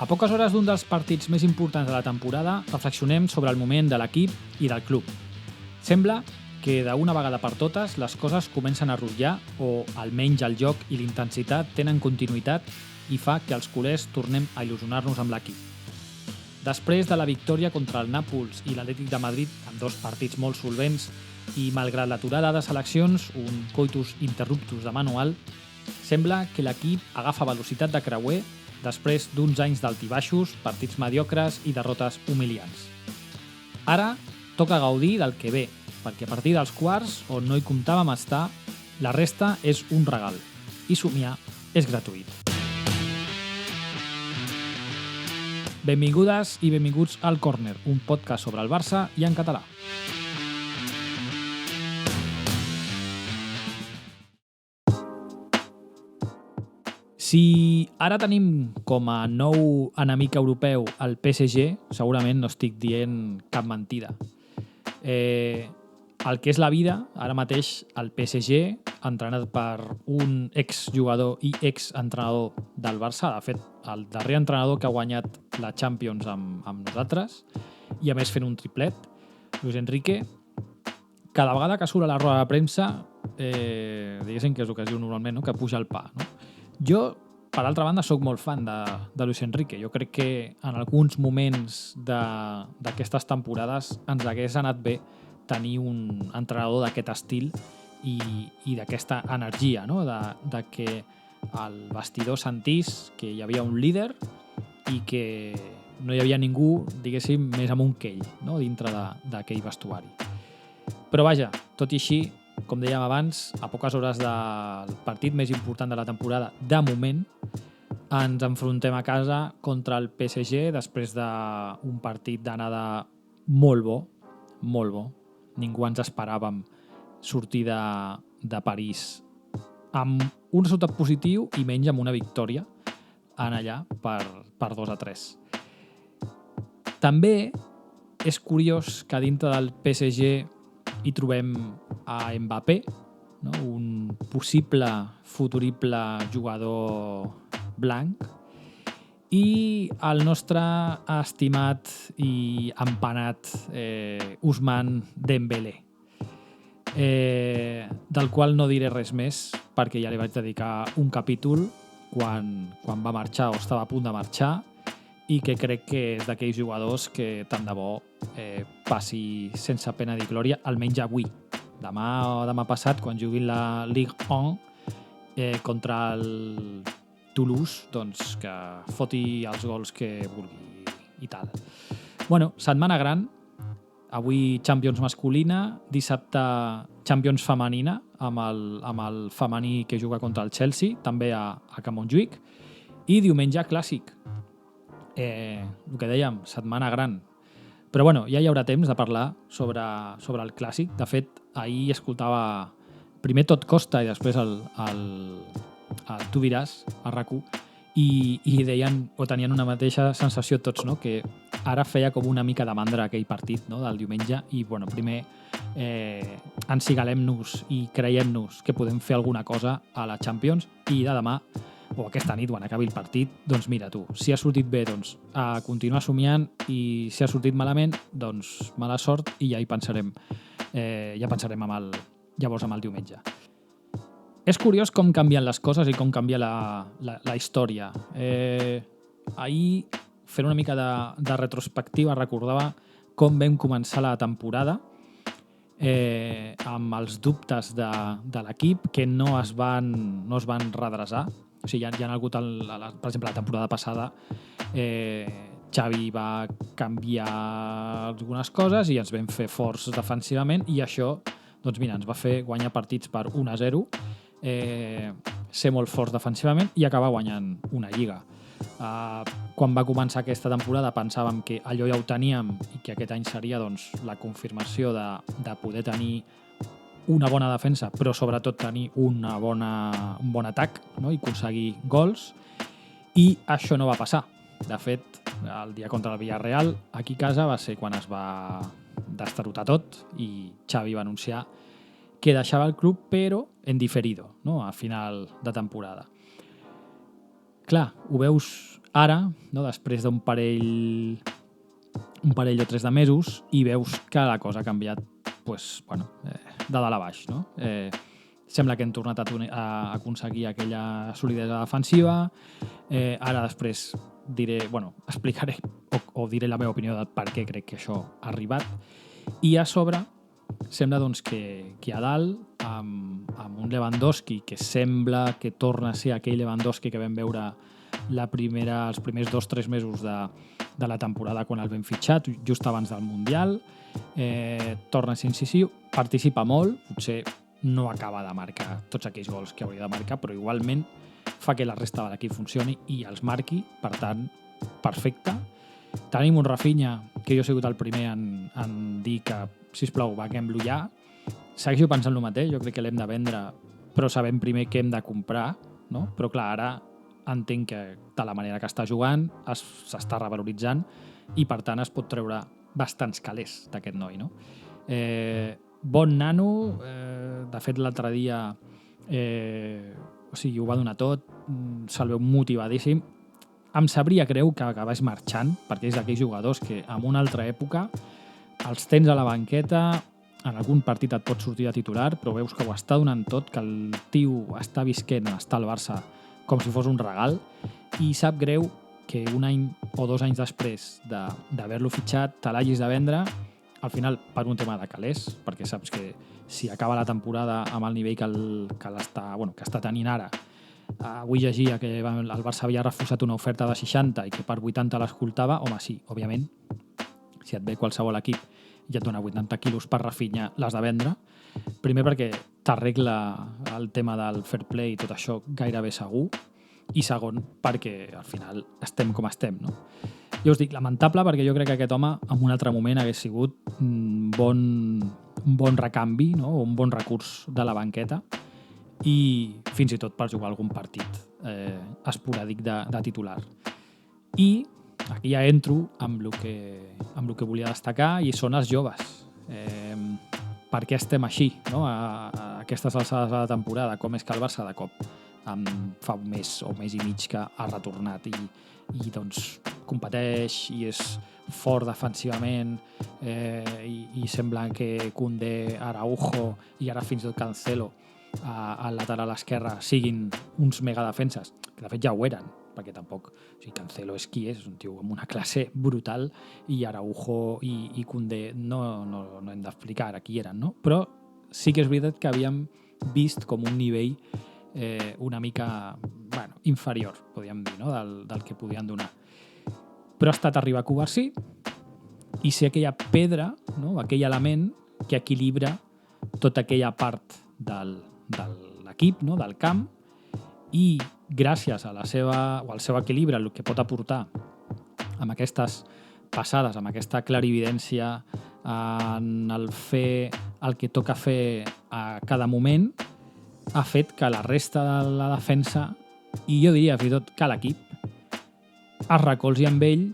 poques hores d'un dels partits més importants de la temporada, reflexionem sobre el moment de l'equip i del club. Sembla que d'una vegada per totes les coses comencen a rotllar o almenys el joc i l'intensitat tenen continuïtat i fa que els culers tornem a il·lusionar-nos amb l'equip. Després de la victòria contra el Nàpols i l'Atlètic de Madrid, amb dos partits molt solvents i malgrat l'aturada de seleccions, un coitus interruptus de manual, sembla que l'equip agafa velocitat de creuer després d'uns anys d'altibaixos, partits mediocres i derrotes humiliants. Ara toca gaudir del que ve, perquè a partir dels quarts, on no hi comptàvem estar, la resta és un regal i somiar és gratuït. Benvingudes i benvinguts al Córner, un podcast sobre el Barça i en català. Si ara tenim com a nou enemic europeu el PSG, segurament no estic dient cap mentida. El que és la vida, ara mateix el PSG, entrenat per un exjugador i exentrenador del Barça, de fet, el darrer entrenador que ha guanyat la Champions amb nosaltres, i a més fent un triplet, Luis Enrique, cada vegada que surt a la roda de premsa, diguéssim que és el que es diu normalment, no? Que puja el pa. No? Jo, per altra banda, sóc molt fan de Luis Enrique. Jo crec que en alguns moments d'aquestes temporades ens hagués anat bé tenir un entrenador d'aquest estil i d'aquesta energia, no? De que el vestidor sentís que hi havia un líder i que no hi havia ningú, diguéssim, més amunt que ell, no? Dintre d'aquell vestuari. Però vaja, tot i així, com dèiem abans, a poques hores del partit més important de la temporada, de moment, ens enfrontem a casa contra el PSG després d'un partit d'anada molt bo, molt bo. Ningú ens esperàvem sortir de París amb un resultat positiu i menys amb una victòria en allà per 2-3. També és curiós que dintre del PSG hi trobem a Mbappé, no? Un possible futurible jugador blanc, i el nostre estimat i empanat Ousmane Dembélé, del qual no diré res més perquè ja li vaig dedicar un capítol quan va marxar o estava a punt de marxar, i que crec que és d'aquells jugadors que tant de bo passi sense pena ni glòria, almenys avui. Demà o demà passat, quan juguin la Ligue 1 contra el Toulouse, doncs que foti els gols que vulgui i tal. Bueno, setmana gran, avui Champions masculina, dissabte Champions femenina, amb el femení que juga contra el Chelsea, també a Camp Montjuïc, i diumenge clàssic. El que dèiem, setmana gran. Però bueno, ja hi haurà temps de parlar sobre el clàssic. De fet, ahir escoltava primer Tot Costa i després el Tu diràs, a RAC1, i deien, o tenien una mateixa sensació tots, no? Que ara feia com una mica de mandra aquell partit, no? Del diumenge, i bueno, primer encigalem-nos i creiem-nos que podem fer alguna cosa a la Champions, i de demà o aquesta nit, quan acabi el partit, doncs mira tu, si ha sortit bé, doncs a continuar somiant, i si ha sortit malament, doncs mala sort, i ja hi pensarem. Ja pensarem llavors amb el diumenge. És curiós com canvien les coses i com canvia la història. Ahir, fent una mica de retrospectiva, recordava com vam començar la temporada, amb els dubtes de l'equip que no es van redreçar. O sigui, hi ha hagut, per exemple, la temporada passada, Xavi va canviar algunes coses i ens vam fer forts defensivament, i això, doncs mira, ens va fer guanyar partits per 1-0, ser molt forts defensivament i acabar guanyant una lliga. Quan va començar aquesta temporada pensàvem que allò ja ho teníem i que aquest any seria, doncs, la confirmació de poder tenir una bona defensa, però sobretot tenir un bon atac, no? I aconseguir gols, i això no va passar. De fet, el dia contra el Villarreal, aquí a casa, va ser quan es va destarotar tot i Xavi va anunciar que deixava el club, però en diferido, no? A final de temporada. Clar, ho veus ara, no, després d'un parell o 3 de mesos, i veus que la cosa ha canviat de dalt a baix. No? Sembla que hem tornat a aconseguir aquella solidesa defensiva. Ara després explicaré o diré la meva opinió de per què crec que això ha arribat. I a sobre sembla doncs, que a dalt, amb un Lewandowski que sembla que torna a ser aquell Lewandowski que vam veure els primers 2-3 mesos de la temporada quan el vam fitxat, just abans del Mundial, torna a ser incisiu, participa molt, potser no acaba de marcar tots aquells gols que hauria de marcar, però igualment fa que la resta de l'equip funcioni i els marqui, per tant, perfecte. Tenim un Rafinha, que jo he sigut el primer en dir que, sisplau, vaquem-lo ja. Segueixo pensant el mateix, jo crec que l'hem de vendre, però sabem primer què hem de comprar, no? Però clar, ara entenc que de la manera que està jugant s'està revaloritzant i per tant es pot treure bastants calés d'aquest noi, no? Bon nano, de fet l'altre dia ho va donar tot, se'l veu motivadíssim. Em sabria greu que acabés marxant, perquè és d'aquells jugadors que en una altra època els tens a la banqueta, en algun partit et pot sortir de titular, però veus que ho està donant tot, que el tio està visquent estar al Barça com si fos un regal, i sap greu que un any o 2 anys després d'haver-lo fitxat te l'hagis de vendre, al final per un tema de calés, perquè saps que si acaba la temporada amb el nivell que està tenint ara, avui llegia que el Barça havia refusat una oferta de 60 i que per 80 l'escoltava, home, sí, òbviament, si et ve qualsevol equip i et dona 80 quilos per Rafinha, l'has de vendre. Primer perquè t'arregla el tema del fair play i tot això gairebé segur, i segon perquè al final estem com estem, no? Jo us dic, lamentable, perquè jo crec que aquest home en un altre moment hagués sigut un bon recanvi, no? Un bon recurs de la banqueta i fins i tot per jugar algun partit esporàdic de titular. I aquí ja entro amb el que volia destacar, i són els joves. Per què estem així, no? A aquestes alçades de la temporada? Com és que el Barça de cop fa un mes o mes i mig que ha retornat i doncs competeix i és fort defensivament, i sembla que Koundé, Araujo i ara fins i tot Cancelo al lateral esquerre siguin uns megadefenses, que de fet ja ho eren, perquè tampoc, Cancelo és qui és un tio amb una classe brutal, i Araujo i Koundé no hem d'explicar ara qui eren, no? Però sí que és veritat que havíem vist com un nivell una mica inferior, podríem dir, no? del que podien donar. Però ha estat arribar a Cubarsí i ser aquella pedra, no? Aquell element que equilibra tota aquella part de l'equip, no? Del camp, i gràcies a al seu equilibri, el que pot aportar amb aquestes passades, amb aquesta clarividència en el fer el que toca fer a cada moment, ha fet que la resta de la defensa, i jo diria fins i tot que l'equip, es recolzi amb ell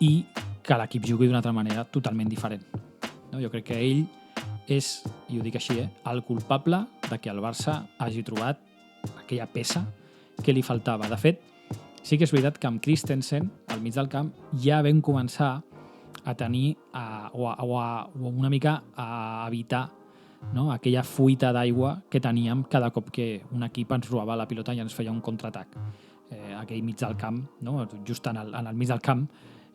i que l'equip jugui d'una altra manera totalment diferent. No? Jo crec que ell és, i ho dic així, el culpable de que el Barça hagi trobat aquella peça que li faltava. De fet, sí que és veritat que amb Christensen, al mig del camp, ja vam començar a tenir o una mica a evitar, no? Aquella fuita d'aigua que teníem cada cop que un equip ens robava la pilota i ens feia un contraatac. Aquell mig del camp, no? Just en el mig del camp,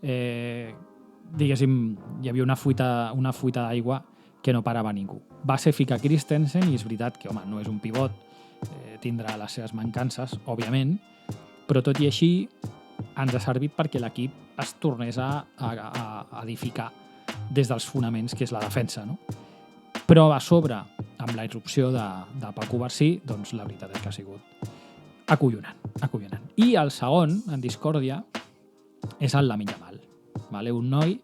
diguéssim, hi havia una fuita d'aigua que no parava ningú. Va ser ficar Christensen i és veritat que, home, no és un pivot, tindrà les seves mancances, òbviament, però tot i així ens ha servit perquè l'equip es tornés a edificar des dels fonaments, que és la defensa, no? Però a sobre, amb la irrupció de Paco Barcí, doncs la veritat és que ha sigut acollonant. I el segon, en discòrdia, és el Lamine Yamal. Vale? Un noi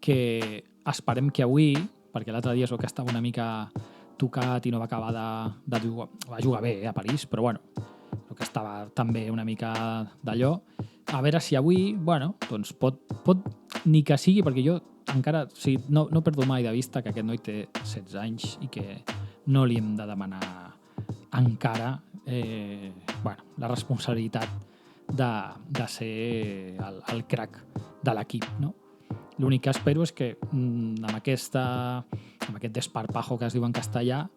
que esperem que avui, perquè l'altre dia és el que estava una mica tocat i no va acabar de jugar, va jugar bé a París, però bueno, el que estava també una mica d'allò, a veure si avui, doncs pot ni que sigui, perquè jo encara, no perdo mai de vista que aquest noi té 16 anys i que no li hem de demanar encara la responsabilitat de ser el crack de l'equip, no? L'únic que espero és que amb aquest desparpajo que es diu en castellà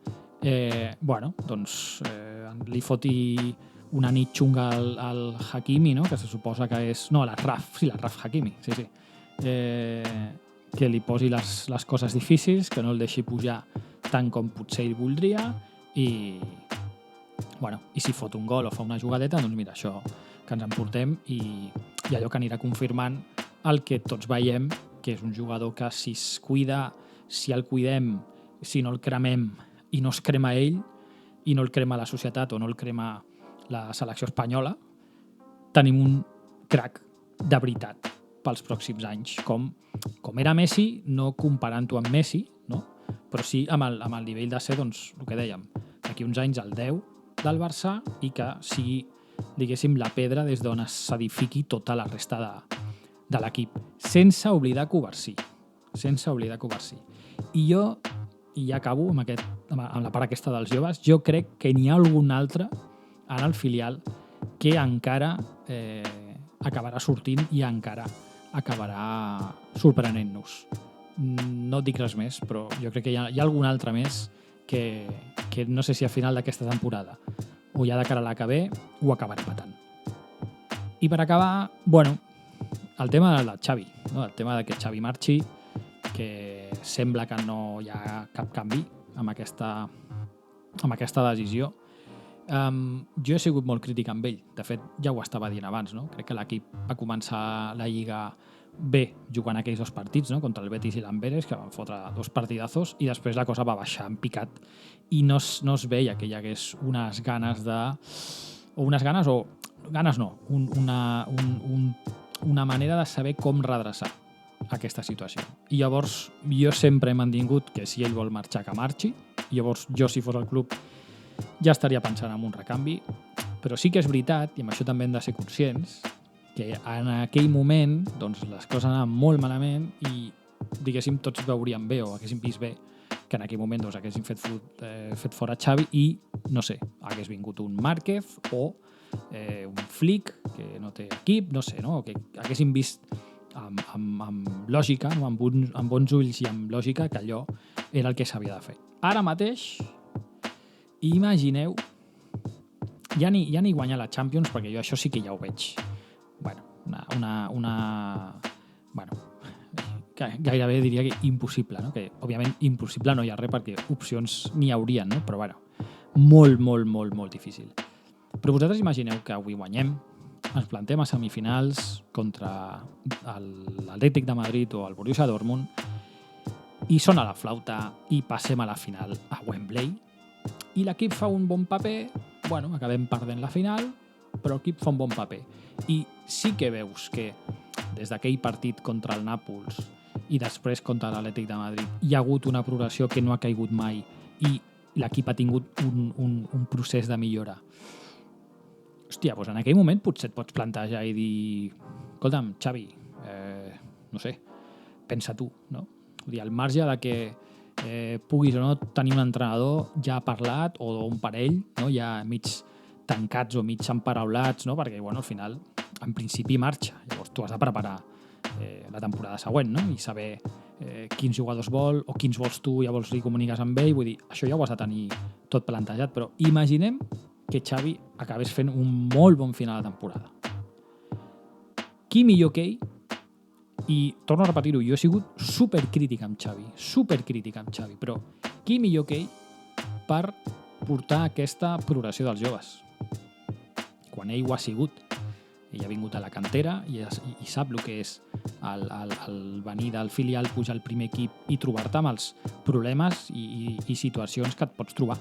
li foti una nit xunga al Hakimi, no? Que se suposa que és... No, l'Achraf Hakimi, sí. Que li posi les coses difícils, que no el deixi pujar tant com potser ell voldria i si fot un gol o fa una jugadeta, doncs mira, això que ens emportem i allò que anirà confirmant el que tots veiem, que és un jugador que si es cuida, si el cuidem, si no el cremem i no es crema ell i no el crema la societat o no el crema la selecció espanyola, tenim un crack de veritat pels pròxims anys, com era Messi, no comparant-ho amb Messi, no? Però sí amb el nivell de ser, doncs, el que dèiem, d'aquí uns anys el 10 del Barça i que sigui, diguéssim, la pedra des d'on s'edifiqui tota la resta de l'equip, sense oblidar Covarsí. I jo, i ja acabo amb la part aquesta dels joves, jo crec que n'hi ha algun altre en el filial que encara acabarà sortint i encara acabarà sorprenent-nos. No et dic res més, però jo crec que hi ha algun altre més que no sé si a final d'aquesta temporada o ja de cara a la que ve ho acabarà patant. I per acabar, el tema del Xavi, no? El tema que Xavi marxi, que sembla que no hi ha cap canvi amb aquesta decisió. Jo he sigut molt crític amb ell. De fet, ja ho estava dient abans, no? Crec que l'equip va començar la Lliga bé jugant aquells 2 partits, no? Contra el Betis i l'Amberes, que van fotre 2 partidazos, i després la cosa va baixar en picat i no es veia que hi hagués unes ganes una manera de saber com redreçar aquesta situació. I llavors jo sempre he mantingut que si ell vol marxar, que marxi. Llavors jo, si fos el club, ja estaria pensant en un recanvi, però sí que és veritat, i amb això també hem de ser conscients, que en aquell moment doncs, les coses anaven molt malament i, diguéssim, tots veuríem bé o haguéssim vist bé que en aquell moment doncs, haguéssim fet fora Xavi i, no sé, hagués vingut un Márquez o un Flick, que no té equip, no sé, no? Que haguéssim vist amb lògica, no? amb bons ulls i amb lògica, que allò era el que s'havia de fer. Ara mateix, imagineu, ja ni guanyar la Champions, perquè jo això sí que ja ho veig. Gairebé diria que impossible, no? Que òbviament impossible no hi ha res perquè opcions n'hi haurien, no? Però molt difícil. Però vosaltres imagineu que avui guanyem, ens plantem a semifinals contra l'Atlètic de Madrid o el Borussia Dortmund i sona la flauta i passem a la final a Wembley i l'equip fa un bon paper, acabem perdent la final, però l'equip fa un bon paper. I sí que veus que des d'aquell partit contra el Nàpols i després contra l'Atlètic de Madrid hi ha hagut una progressió que no ha caigut mai i l'equip ha tingut un procés de millora. Hòstia, doncs en aquell moment potser et pots plantejar i dir escolta'm, Xavi, no sé, pensa tu, no? Vull dir, al marge de que puguis o no tenir un entrenador ja parlat o un parell, no? Ja mig tancats o mig emparaulats, no? Perquè al final, en principi marxa. Llavors tu has de preparar la temporada següent, no? I saber quins jugadors vol o quins vols tu, llavors li comuniques amb ell. Vull dir, això ja ho has de tenir tot plantejat, però imaginem que Xavi acabés fent un molt bon final de temporada. Qui millor que ell? I torno a repetir-ho, jo he sigut supercrític amb Xavi, però qui millor que ell per portar aquesta progressió dels joves? Quan ell ho ha sigut. Ell ha vingut a la cantera i sap el que és el venir del filial, pujar al primer equip i trobar-te amb els problemes i situacions que et pots trobar.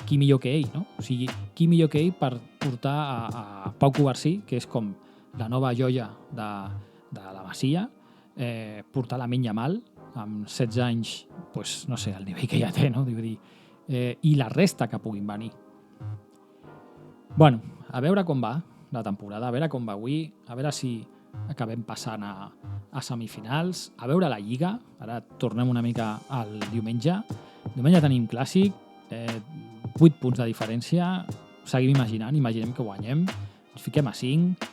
Qui millor que ell, no? O sigui, qui millor que ell per portar a Pau Covarsí, que és com la nova joia de la Masia, portar la Lamine Yamal amb 16 anys, pues, no sé, el nivell que ja té, no? I la resta que puguin venir. A veure com va la temporada, a veure com va avui, a veure si acabem passant a semifinals, a veure la Lliga. Ara tornem una mica al diumenge. Diumenge tenim clàssic, 8 punts de diferència, seguim imaginem que guanyem, ens fiquem a 5,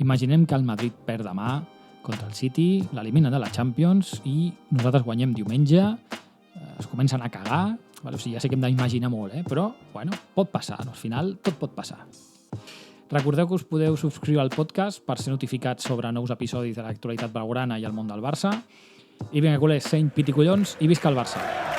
Imaginem que el Madrid perd demà contra el City, l'eliminen de la Champions i nosaltres guanyem diumenge, es comencen a cagar, o sigui, ja sé que hem d'imaginar molt, però bueno, pot passar, al final tot pot passar. Recordeu que us podeu subscriure al podcast per ser notificats sobre nous episodis de l'actualitat blaugrana i el món del Barça. I vinga, culers, seny, pit i collons, i visca el Barça!